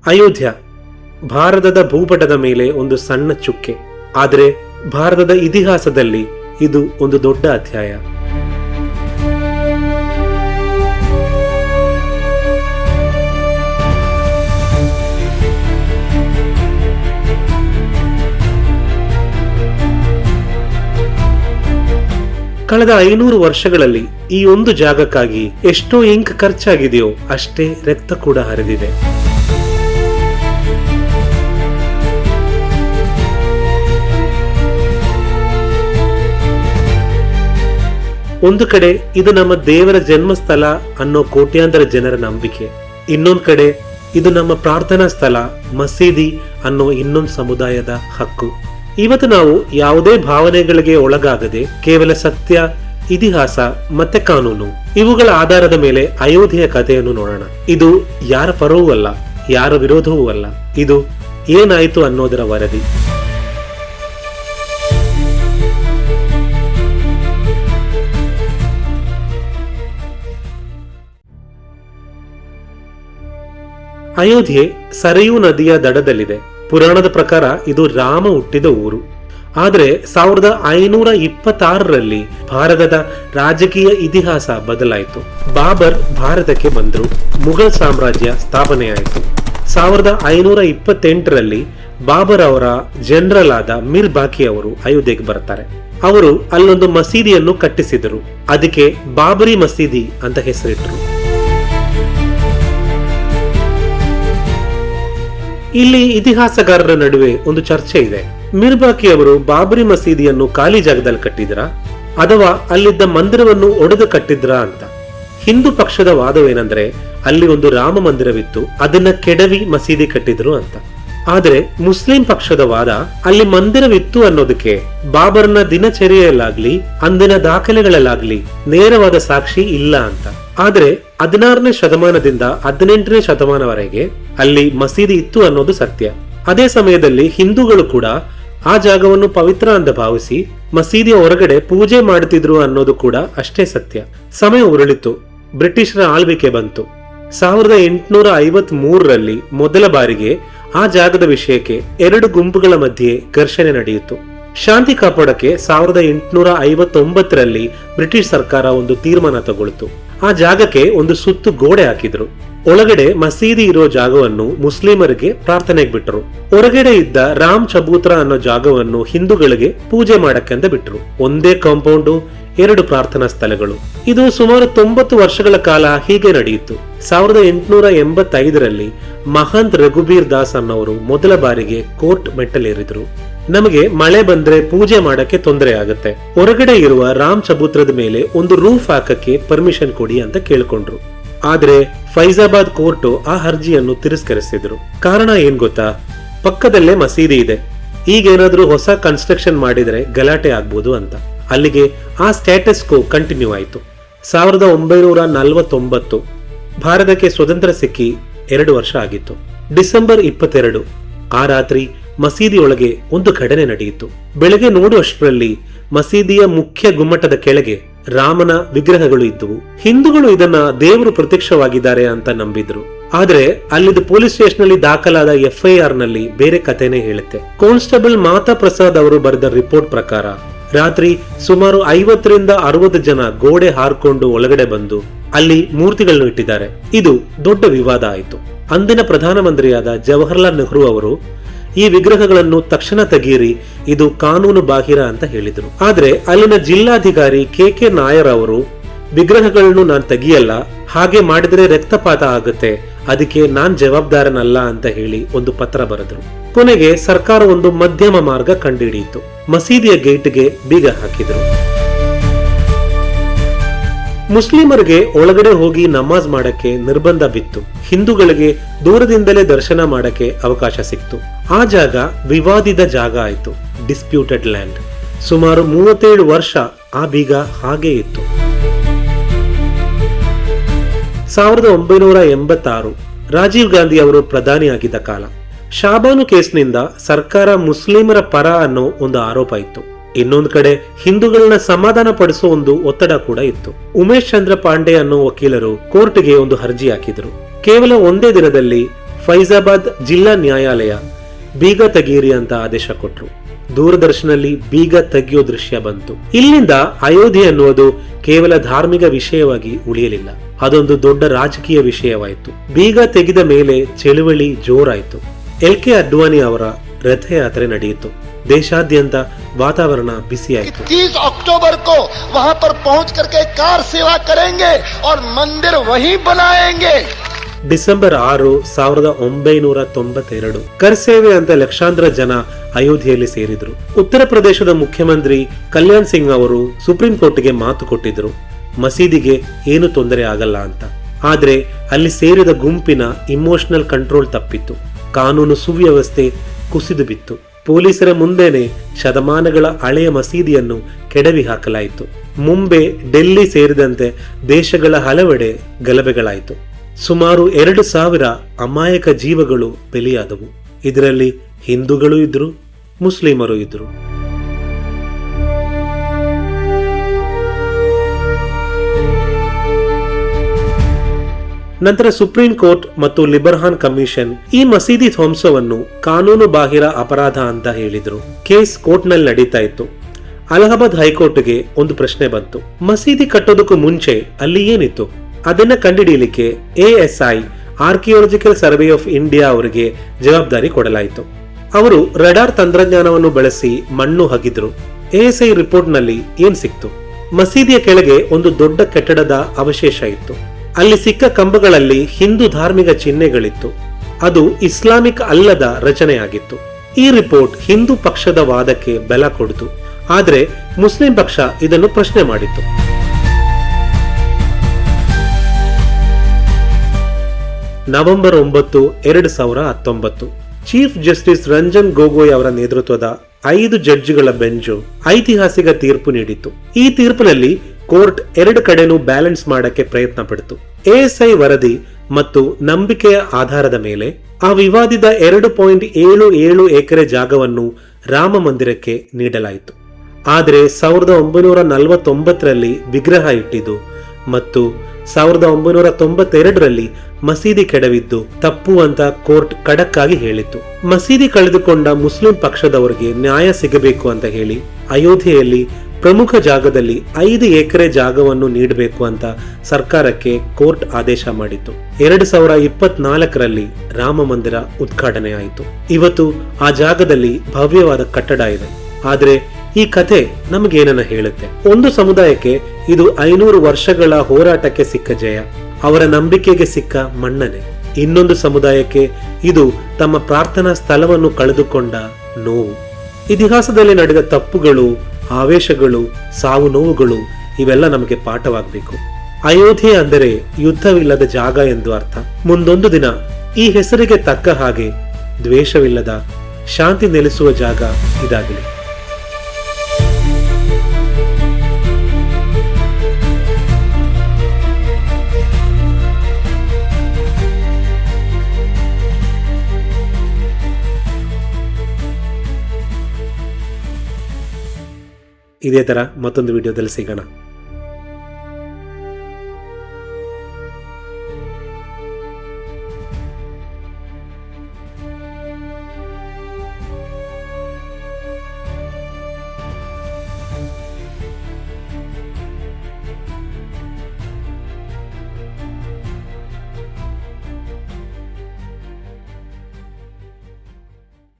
ಅಯೋಧ್ಯ ಭಾರತದ ಭೂಪಟದ ಮೇಲೆ ಒಂದು ಸಣ್ಣ ಚುಕ್ಕೆ, ಆದರೆ ಭಾರತದ ಇತಿಹಾಸದಲ್ಲಿ ಇದು ಒಂದು ದೊಡ್ಡ ಅಧ್ಯಾಯ. ಕಳೆದ 500 ವರ್ಷಗಳಲ್ಲಿ ಈ ಒಂದು ಜಾಗಕ್ಕಾಗಿ ಎಷ್ಟೋ ಇಂಕ್ ಖರ್ಚಾಗಿದೆಯೋ ಅಷ್ಟೇ ರಕ್ತ ಕೂಡ ಹರಿದಿದೆ. ಒಂದು ಕಡೆ ಇದು ನಮ್ಮ ದೇವರ ಜನ್ಮಸ್ಥಳ ಅನ್ನೋ ಕೋಟ್ಯಾಂತರ ಜನರ ನಂಬಿಕೆ, ಇನ್ನೊಂದು ಕಡೆ ಇದು ನಮ್ಮ ಪ್ರಾರ್ಥನಾ ಸ್ಥಳ ಮಸೀದಿ ಅನ್ನೋ ಇನ್ನೊಂದು ಸಮುದಾಯದ ಹಕ್ಕು. ಇವತ್ತು ನಾವು ಯಾವುದೇ ಭಾವನೆಗಳಿಗೆ ಒಳಗಾಗದೆ ಕೇವಲ ಸತ್ಯ, ಇತಿಹಾಸ ಮತ್ತೆ ಕಾನೂನು ಇವುಗಳ ಆಧಾರದ ಮೇಲೆ ಅಯೋಧ್ಯೆಯ ಕಥೆಯನ್ನು ನೋಡೋಣ. ಇದು ಯಾರ ಪರವೂ ಅಲ್ಲ, ಯಾರ ವಿರೋಧವೂ ಅಲ್ಲ, ಇದು ಏನಾಯಿತು ಅನ್ನೋದರ ವರದಿ. ಅಯೋಧ್ಯೆ ಸರಯೂ ನದಿಯ ದಡದಲ್ಲಿದೆ. ಪುರಾಣದ ಪ್ರಕಾರ ಇದು ರಾಮ ಹುಟ್ಟಿದ ಊರು. ಆದರೆ 1526ರಲ್ಲಿ ಭಾರತದ ರಾಜಕೀಯ ಇತಿಹಾಸ ಬದಲಾಯಿತು. ಬಾಬರ್ ಭಾರತಕ್ಕೆ ಬಂದರು, ಮುಘಲ್ ಸಾಮ್ರಾಜ್ಯ ಸ್ಥಾಪನೆಯಾಯಿತು. 1528ರಲ್ಲಿ ಬಾಬರ್ ಅವರ ಜನರಲ್ ಆದ ಮಿರ್ ಬಾಕಿ ಅವರು ಅಯೋಧ್ಯೆಗೆ ಬರ್ತಾರೆ. ಅವರು ಅಲ್ಲೊಂದು ಮಸೀದಿಯನ್ನು ಕಟ್ಟಿಸಿದರು. ಅದಕ್ಕೆ ಬಾಬರಿ ಮಸೀದಿ ಅಂತ ಹೆಸರಿಟ್ಟರು. ಇಲ್ಲಿ ಇತಿಹಾಸಗಾರರ ನಡುವೆ ಒಂದು ಚರ್ಚೆ ಇದೆ. ಮಿರ್ಬಾಕಿ ಅವರು ಬಾಬರಿ ಮಸೀದಿಯನ್ನು ಖಾಲಿ ಜಾಗದಲ್ಲಿ ಕಟ್ಟಿದ್ರಾ ಅಥವಾ ಅಲ್ಲಿದ್ದ ಮಂದಿರವನ್ನು ಒಡೆದು ಕಟ್ಟಿದ್ರಾ ಅಂತ. ಹಿಂದೂ ಪಕ್ಷದ ವಾದವೇನೆಂದ್ರೆ ಅಲ್ಲಿ ಒಂದು ರಾಮ ಮಂದಿರವಿತ್ತು, ಅದನ್ನ ಕೆಡವಿ ಮಸೀದಿ ಕಟ್ಟಿದ್ರು ಅಂತ. ಆದರೆ ಮುಸ್ಲಿಂ ಪಕ್ಷದ ವಾದ ಅಲ್ಲಿ ಮಂದಿರವಿತ್ತು ಅನ್ನೋದಕ್ಕೆ ಬಾಬರ್ನ ದಿನಚರ್ಯೆಯಲ್ಲಾಗ್ಲಿ ಅಂದಿನ ದಾಖಲೆಗಳಲ್ಲಾಗ್ಲಿ ನೇರವಾದ ಸಾಕ್ಷಿ ಇಲ್ಲ ಅಂತ. ಆದ್ರೆ 16ನೇ ಶತಮಾನದಿಂದ 18ನೇ ಶತಮಾನವರೆಗೆ ಅಲ್ಲಿ ಮಸೀದಿ ಇತ್ತು ಅನ್ನೋದು ಸತ್ಯ. ಅದೇ ಸಮಯದಲ್ಲಿ ಹಿಂದೂಗಳು ಕೂಡ ಆ ಜಾಗವನ್ನು ಪವಿತ್ರ ಅಂತ ಭಾವಿಸಿ ಮಸೀದಿಯ ಹೊರಗಡೆ ಪೂಜೆ ಮಾಡುತ್ತಿದ್ರು ಅನ್ನೋದು ಕೂಡ ಅಷ್ಟೇ ಸತ್ಯ. ಸಮಯ ಉರುಳಿತು, ಬ್ರಿಟಿಷರ ಆಳ್ವಿಕೆ ಬಂತು. 1853ರಲ್ಲಿ ಮೊದಲ ಬಾರಿಗೆ ಆ ಜಾಗದ ವಿಷಯಕ್ಕೆ 2 ಗುಂಪುಗಳ ಮಧ್ಯೆ ಘರ್ಷಣೆ ನಡೆಯಿತು. ಶಾಂತಿ ಕಾಪಾಡಕ್ಕೆ 1859ರಲ್ಲಿ ಬ್ರಿಟಿಷ್ ಸರ್ಕಾರ ಒಂದು ತೀರ್ಮಾನ ತಗೊಳ್ತು. ಆ ಜಾಗಕ್ಕೆ ಒಂದು ಸುತ್ತು ಗೋಡೆ ಹಾಕಿದ್ರು. ಒಳಗಡೆ ಮಸೀದಿ ಇರೋ ಜಾಗವನ್ನು ಮುಸ್ಲಿಮರಿಗೆ ಪ್ರಾರ್ಥನೆಗೆ ಬಿಟ್ಟರು. ಹೊರಗಡೆ ಇದ್ದ ರಾಮ್ ಚಬೂತ್ರ ಅನ್ನೋ ಜಾಗವನ್ನು ಹಿಂದೂಗಳಿಗೆ ಪೂಜೆ ಮಾಡಕ್ಕೆ ಅಂತ ಬಿಟ್ರು. ಒಂದೇ ಕಾಂಪೌಂಡು, 2 ಪ್ರಾರ್ಥನಾ ಸ್ಥಳಗಳು. ಇದು ಸುಮಾರು 90 ವರ್ಷಗಳ ಕಾಲ ಹೀಗೆ ನಡೆಯಿತು. 1885ರಲ್ಲಿ ಮಹಂತ್ ರಘುಬೀರ್ ದಾಸ್ ಅನ್ನೋರು ಮೊದಲ ಬಾರಿಗೆ ಕೋರ್ಟ್ ಮೆಟ್ಟಲೇರಿದ್ರು. ನಮಗೆ ಮಳೆ ಬಂದ್ರೆ ಪೂಜೆ ಮಾಡಕ್ಕೆ ತೊಂದರೆ ಆಗುತ್ತೆ, ಹೊರಗಡೆ ಇರುವ ರಾಮ್ ಚಬೂತ್ರದ ಮೇಲೆ ಒಂದು ರೂಫ್ ಹಾಕಕ್ಕೆ ಪರ್ಮಿಷನ್ ಕೊಡಿ ಅಂತ ಕೇಳ್ಕೊಂಡ್ರು. ಆದ್ರೆ ಫೈಜಾಬಾದ್ ಕೋರ್ಟ್ ಆ ಅರ್ಜಿಯನ್ನು ತಿರಸ್ಕರಿಸಿದ್ರು. ಕಾರಣ ಏನ್ ಗೊತ್ತಾ? ಪಕ್ಕದಲ್ಲೇ ಮಸೀದಿ ಇದೆ, ಈಗೇನಾದ್ರೂ ಹೊಸ ಕನ್ಸ್ಟ್ರಕ್ಷನ್ ಮಾಡಿದ್ರೆ ಗಲಾಟೆ ಆಗ್ಬೋದು ಅಂತ. ಅಲ್ಲಿಗೆ ಆ ಸ್ಟೇಟಸ್ ಕೋ ಕಂಟಿನ್ಯೂ ಆಯಿತು. 1949 ಭಾರತಕ್ಕೆ ಸ್ವತಂತ್ರ ಸಿಕ್ಕಿ 2 ವರ್ಷ ಆಗಿತ್ತು. ಡಿಸೆಂಬರ್ 22 ಆ ರಾತ್ರಿ ಮಸೀದಿಯೊಳಗೆ ಒಂದು ಘಟನೆ ನಡೆಯಿತು. ಬೆಳಗ್ಗೆ ನೋಡುವಷ್ಟರಲ್ಲಿ ಮಸೀದಿಯ ಮುಖ್ಯ ಗುಮ್ಮಟದ ಕೆಳಗೆ ರಾಮನ ವಿಗ್ರಹಗಳು ಇದ್ದುವು. ಹಿಂದೂಗಳು ಇದನ್ನ ದೇವರು ಪ್ರತ್ಯಕ್ಷವಾಗಿದ್ದಾರೆ ಅಂತ ನಂಬಿದ್ರು. ಆದ್ರೆ ಅಲ್ಲಿದ್ದ ಪೊಲೀಸ್ ಸ್ಟೇಷನ್ ನಲ್ಲಿ ದಾಖಲಾದ FIR ನಲ್ಲಿ ಬೇರೆ ಕಥೆನೇ ಹೇಳುತ್ತೆ. ಕಾನ್ಸ್ಟೇಬಲ್ ಮಾತಾ ಪ್ರಸಾದ್ ಅವರು ಬರೆದ ರಿಪೋರ್ಟ್ ಪ್ರಕಾರ ರಾತ್ರಿ ಸುಮಾರು 50ರಿಂದ 60 ಜನ ಗೋಡೆ ಹಾರ್ಕೊಂಡು ಒಳಗಡೆ ಬಂದು ಅಲ್ಲಿ ಮೂರ್ತಿಗಳನ್ನು ಇಟ್ಟಿದ್ದಾರೆ. ಇದು ದೊಡ್ಡ ವಿವಾದ ಆಯಿತು. ಅಂದಿನ ಪ್ರಧಾನಮಂತ್ರಿಯಾದ ಜವಾಹರ್ಲಾಲ್ ನೆಹರು ಅವರು ಈ ವಿಗ್ರಹಗಳನ್ನು ತಕ್ಷಣ ತೆಗೀರಿ, ಇದು ಕಾನೂನು ಬಾಹಿರ ಅಂತ ಹೇಳಿದ್ರು. ಆದ್ರೆ ಅಲ್ಲಿನ ಜಿಲ್ಲಾಧಿಕಾರಿ KK ನಾಯರ್ ಅವರು ವಿಗ್ರಹಗಳನ್ನು ನಾನ್ ತೆಗಿಯಲ್ಲ, ಹಾಗೆ ಮಾಡಿದ್ರೆ ರಕ್ತಪಾತ ಆಗುತ್ತೆ, ಅದಕ್ಕೆ ನಾನ್ ಜವಾಬ್ದಾರನಲ್ಲ ಅಂತ ಹೇಳಿ ಒಂದು ಪತ್ರ ಬರೆದ್ರು. ಕೊನೆಗೆ ಸರ್ಕಾರ ಒಂದು ಮಧ್ಯಮ ಮಾರ್ಗ ಕಂಡುಹಿಡಿಯಿತು. ಮಸೀದಿಯ ಗೇಟ್ಗೆ ಬೀಗ ಹಾಕಿದ್ರು. ಮುಸ್ಲಿಮರಿಗೆ ಒಳಗಡೆ ಹೋಗಿ ನಮಾಜ್ ಮಾಡಕ್ಕೆ ನಿರ್ಬಂಧ ಬಿತ್ತು. ಹಿಂದೂಗಳಿಗೆ ದೂರದಿಂದಲೇ ದರ್ಶನ ಮಾಡಕ್ಕೆ ಅವಕಾಶ ಸಿಕ್ತು. ಆ ಜಾಗ ವಿವಾದಿತ ಜಾಗ ಆಯಿತು, ಡಿಸ್ಪ್ಯೂಟೆಡ್ ಲ್ಯಾಂಡ್. ಸುಮಾರು 37 ವರ್ಷ ಆ ಬೀಗ ಹಾಗೇ ಇತ್ತು. 1986 ರಾಜೀವ್ ಗಾಂಧಿ ಅವರು ಪ್ರಧಾನಿಯಾಗಿದ್ದ ಕಾಲ. ಶಾಬಾನು ಕೇಸ್ನಿಂದ ಸರ್ಕಾರ ಮುಸ್ಲಿಮರ ಪರ ಅನ್ನೋ ಒಂದು ಆರೋಪ ಇತ್ತು. ಇನ್ನೊಂದು ಕಡೆ ಹಿಂದೂಗಳನ್ನ ಸಮಾಧಾನ ಪಡಿಸೋ ಒಂದು ಒತ್ತಡ ಕೂಡ ಇತ್ತು. ಉಮೇಶ್ ಚಂದ್ರ ಪಾಂಡೆ ಅನ್ನೋ ವಕೀಲರು ಕೋರ್ಟ್ಗೆ ಒಂದು ಅರ್ಜಿ ಹಾಕಿದ್ರು. ಕೇವಲ ಒಂದೇ ದಿನದಲ್ಲಿ ಫೈಜಾಬಾದ್ ಜಿಲ್ಲಾ ನ್ಯಾಯಾಲಯ ಬೀಗ ತೆಗೀರಿ ಅಂತ ಆದೇಶ ಕೊಟ್ರು. ದೂರದರ್ಶನಲ್ಲಿ ಬೀಗ ತೆಗೆಯೋ ದೃಶ್ಯ ಬಂತು. ಇಲ್ಲಿಂದ ಅಯೋಧ್ಯೆ ಅನ್ನುವುದು ಕೇವಲ ಧಾರ್ಮಿಕ ವಿಷಯವಾಗಿ ಉಳಿಯಲಿಲ್ಲ, ಅದೊಂದು ದೊಡ್ಡ ರಾಜಕೀಯ ವಿಷಯವಾಯಿತು. ಬೀಗ ತೆಗೆದ ಮೇಲೆ ಚಳುವಳಿ ಜೋರಾಯಿತು. LK ಅಡ್ವಾಣಿ ಅವರ ರಥಯಾತ್ರೆ ನಡೆಯಿತು. ದೇಶಾದ್ಯಂತ ವಾತಾವರಣ ಬಿಸಿಯಾಯಿತು. 30 अक्टूबर को वहां पर पहुंच करके कार सेवा करेंगे और मंदिर वहीं बनाएंगे. ಡಿಸೆಂಬರ್ 6, 1992 ಕರ್ಸೇವೆ ಅಂತ ಲಕ್ಷಾಂತರ ಜನ ಅಯೋಧ್ಯೆಯಲ್ಲಿ ಸೇರಿದ್ರು. ಉತ್ತರ ಪ್ರದೇಶದ ಮುಖ್ಯಮಂತ್ರಿ ಕಲ್ಯಾಣ್ ಸಿಂಗ್ ಅವರು ಸುಪ್ರೀಂ ಕೋರ್ಟ್ಗೆ ಮಾತು ಕೊಟ್ಟಿದ್ರು, ಮಸೀದಿಗೆ ಏನು ತೊಂದರೆ ಆಗಲ್ಲ ಅಂತ. ಆದ್ರೆ ಅಲ್ಲಿ ಸೇರಿದ ಗುಂಪಿನ ಇಮೋಷನಲ್ ಕಂಟ್ರೋಲ್ ತಪ್ಪಿತ್ತು. ಕಾನೂನು ಸುವ್ಯವಸ್ಥೆ ಕುಸಿದು ಬಿತ್ತು. ಪೊಲೀಸರ ಮುಂದೆನೆ ಶತಮಾನಗಳ ಹಳೆಯ ಮಸೀದಿಯನ್ನು ಕೆಡವಿ ಹಾಕಲಾಯಿತು. ಮುಂಬೈ, ಡೆಲ್ಲಿ ಸೇರಿದಂತೆ ದೇಶಗಳ ಹಲವೆಡೆ ಗಲಭೆಗಳಾಯಿತು. ಸುಮಾರು 2,000 ಅಮಾಯಕ ಜೀವಗಳು ಬಲಿಯಾದವು. ಇದರಲ್ಲಿ ಹಿಂದೂಗಳು ಇದ್ರು, ಮುಸ್ಲಿಮರು ಇದ್ರು. ನಂತರ ಸುಪ್ರೀಂ ಕೋರ್ಟ್ ಮತ್ತು ಲಿಬರ್ಹಾನ್ ಕಮಿಷನ್ ಈ ಮಸೀದಿ ಧ್ವಂಸವನ್ನು ಕಾನೂನು ಬಾಹಿರ ಅಪರಾಧ ಅಂತ ಹೇಳಿದ್ರು. ಕೇಸ್ ಕೋರ್ಟ್ನಲ್ಲಿ ನಡೀತಾ ಇತ್ತು. ಅಲಹಾಬಾದ್ ಹೈಕೋರ್ಟ್ಗೆ ಒಂದು ಪ್ರಶ್ನೆ ಬಂತು, ಮಸೀದಿ ಕಟ್ಟೋದಕ್ಕೂ ಮುಂಚೆ ಅಲ್ಲಿ ಏನಿತ್ತು? ಅದನ್ನ ಕಂಡುಹಿಡಿಯಲಿಕ್ಕೆ ASI archaeological survey of India ಅವರಿಗೆ ಜವಾಬ್ದಾರಿ ಕೊಡಲಾಯಿತು. ಅವರು ರಡಾರ್ ತಂತ್ರಜ್ಞಾನವನ್ನು ಬಳಸಿ ಮಣ್ಣು ಹಗಿದ್ರು. ASI ರಿಪೋರ್ಟ್ ನಲ್ಲಿ ಏನ್ ಸಿಕ್ತು? ಮಸೀದಿಯ ಕೆಳಗೆ ಒಂದು ದೊಡ್ಡ ಕಟ್ಟಡದ ಅವಶೇಷ ಇತ್ತು. ಅಲ್ಲಿ ಸಿಕ್ಕ ಕಂಬಗಳಲ್ಲಿ ಹಿಂದೂ ಧಾರ್ಮಿಕ ಚಿಹ್ನೆಗಳಿತ್ತು. ಅದು ಇಸ್ಲಾಮಿಕ್ ಅಲ್ಲದ ರಚನೆಯಾಗಿತ್ತು. ಈ ರಿಪೋರ್ಟ್ ಹಿಂದೂ ಪಕ್ಷದ ವಾದಕ್ಕೆ ಬೆಲ ಕೊಡಿತು. ಆದ್ರೆ ಮುಸ್ಲಿಂ ಪಕ್ಷ ಇದನ್ನು ಪ್ರಶ್ನೆ ಮಾಡಿತ್ತು. November 9, 2019 chief justice Ranjan Gogoi ಅವರ ನೇತೃತ್ವದ 5 ಜಡ್ಜಿಗಳ ಬೆಂಚು ಐತಿಹಾಸಿಕ ತೀರ್ಪು ನೀಡಿತು. ಈ ತೀರ್ಪಿನಲ್ಲಿ ಕೋರ್ಟ್ 2 ಕಡೆನೂ ಬ್ಯಾಲೆನ್ಸ್ ಮಾಡಕ್ಕೆ ಪ್ರಯತ್ನ ಪಡಿತು. ASI ವರದಿ ಮತ್ತು ನಂಬಿಕೆಯ ಆಧಾರದ ಮೇಲೆ ಆ ವಿವಾದಿತ 2.77 ಎಕರೆ ಜಾಗವನ್ನು ರಾಮ ಮಂದಿರಕ್ಕೆ ನೀಡಲಾಯಿತು. ಆದರೆ 1949ರಲ್ಲಿ ವಿಗ್ರಹ ಇಟ್ಟಿದ್ದು ಮತ್ತು 1992ರಲ್ಲಿ ಮಸೀದಿ ಕೆಡವಿದ್ದು ತಪ್ಪು ಅಂತ ಕೋರ್ಟ್ ಖಡಕ್ ಆಗಿ ಹೇಳಿತ್ತು. ಮಸೀದಿ ಕಳೆದುಕೊಂಡ ಮುಸ್ಲಿಂ ಪಕ್ಷದವರಿಗೆ ನ್ಯಾಯ ಸಿಗಬೇಕು ಅಂತ ಹೇಳಿ ಅಯೋಧ್ಯೆಯಲ್ಲಿ ಪ್ರಮುಖ ಜಾಗದಲ್ಲಿ 5 ಎಕರೆ ಜಾಗವನ್ನು ನೀಡಬೇಕು ಅಂತ ಸರ್ಕಾರಕ್ಕೆ ಕೋರ್ಟ್ ಆದೇಶ ಮಾಡಿತ್ತು. 2024ರಲ್ಲಿ ರಾಮ ಮಂದಿರ ಉದ್ಘಾಟನೆ ಆಯಿತು. ಇವತ್ತು ಆ ಜಾಗದಲ್ಲಿ ಭವ್ಯವಾದ ಕಟ್ಟಡ ಇದೆ. ಆದ್ರೆ ಈ ಕಥೆ ನಮಗೇನನ್ನ ಹೇಳುತ್ತೆ? ಒಂದು ಸಮುದಾಯಕ್ಕೆ ಇದು 500 ವರ್ಷಗಳ ಹೋರಾಟಕ್ಕೆ ಸಿಕ್ಕ ಜಯ, ಅವರ ನಂಬಿಕೆಗೆ ಸಿಕ್ಕ ಮನ್ನಣೆ. ಇನ್ನೊಂದು ಸಮುದಾಯಕ್ಕೆ ಇದು ತಮ್ಮ ಪ್ರಾರ್ಥನಾ ಸ್ಥಳವನ್ನು ಕಳೆದುಕೊಂಡ ನೋವು. ಇತಿಹಾಸದಲ್ಲಿ ನಡೆದ ತಪ್ಪುಗಳು, ಆವೇಶಗಳು, ಸಾವು ನೋವುಗಳು ಇವೆಲ್ಲ ನಮಗೆ ಪಾಠವಾಗಬೇಕು. ಅಯೋಧ್ಯೆ ಅಂದರೆ ಯುದ್ಧವಿಲ್ಲದ ಜಾಗ ಎಂದು ಅರ್ಥ. ಮುಂದೊಂದು ದಿನ ಈ ಹೆಸರಿಗೆ ತಕ್ಕ ಹಾಗೆ ದ್ವೇಷವಿಲ್ಲದ ಶಾಂತಿ ನೆಲೆಸುವ ಜಾಗ ಇದಾಗಲಿ. ಇದೇ ತರ ಮತ್ತೊಂದು ವಿಡಿಯೋದಲ್ಲಿ ಸಿಗೋಣ.